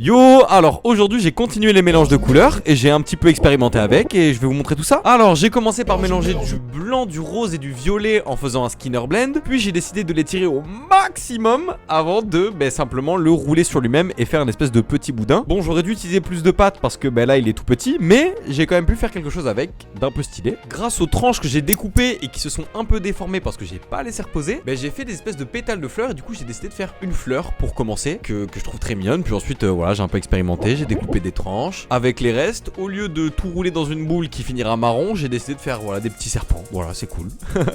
Yo, alors aujourd'hui j'ai continué les mélanges de couleurs et j'ai un petit peu expérimenté avec et je vais vous montrer tout ça. Alors j'ai commencé par mélanger du blanc, du rose et du violet en faisant un Skinner blend. Puis j'ai décidé de l'étirer au maximum avant de simplement le rouler sur lui-même et faire une espèce de petit boudin. Bon, j'aurais dû utiliser plus de pâte parce que là il est tout petit, mais j'ai quand même pu faire quelque chose avec d'un peu stylé. Grâce aux tranches que j'ai découpées et qui se sont un peu déformées parce que j'ai pas laissé reposer, j'ai fait des espèces de pétales de fleurs et du coup j'ai décidé de faire une fleur pour commencer que je trouve très mignonne. Puis ensuite voilà, j'ai un peu expérimenté, j'ai découpé des tranches. Avec les restes, au lieu de tout rouler dans une boule qui finira marron, j'ai décidé de faire des petits serpents. Voilà, c'est cool.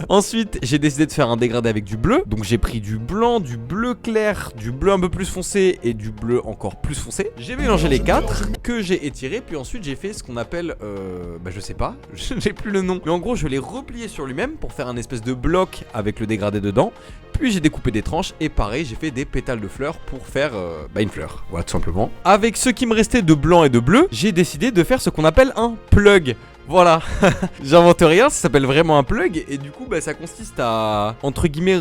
Ensuite, j'ai décidé de faire un dégradé avec du bleu. Donc j'ai pris du blanc, du bleu clair, du bleu un peu plus foncé et du bleu encore plus foncé. J'ai mélangé les quatre que j'ai étiré. Puis ensuite, j'ai fait ce qu'on appelle, je sais pas, j'ai plus le nom. Mais en gros, je l'ai replié sur lui-même pour faire un espèce de bloc avec le dégradé dedans. Puis j'ai découpé des tranches et pareil, j'ai fait des pétales de fleurs pour faire une fleur. Voilà, tout simplement. Avec ce qui me restait de blanc et de bleu, j'ai décidé de faire ce qu'on appelle un plug. Voilà, j'invente rien, ça s'appelle vraiment un plug et du coup ça consiste à entre guillemets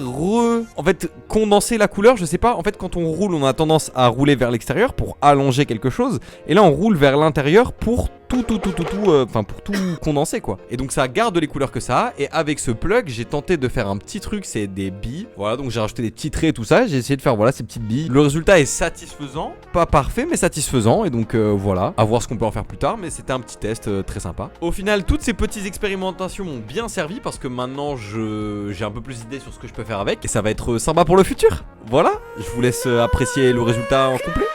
condenser la couleur, je sais pas. En fait, quand on roule, on a tendance à rouler vers l'extérieur pour allonger quelque chose et là on roule vers l'intérieur pour pour tout condenser quoi. Et donc ça garde les couleurs que ça a. Et avec ce plug, j'ai tenté de faire un petit truc, c'est des billes. Voilà, donc j'ai rajouté des petits traits et tout ça. J'ai essayé de faire ces petites billes. Le résultat est satisfaisant, pas parfait mais satisfaisant. Et donc voilà, à voir ce qu'on peut en faire plus tard. Mais c'était un petit test très sympa. Au final, toutes ces petites expérimentations m'ont bien servi parce que maintenant j'ai un peu plus d'idées sur ce que je peux faire avec. Et ça va être sympa pour le futur. Voilà, je vous laisse apprécier le résultat en complet.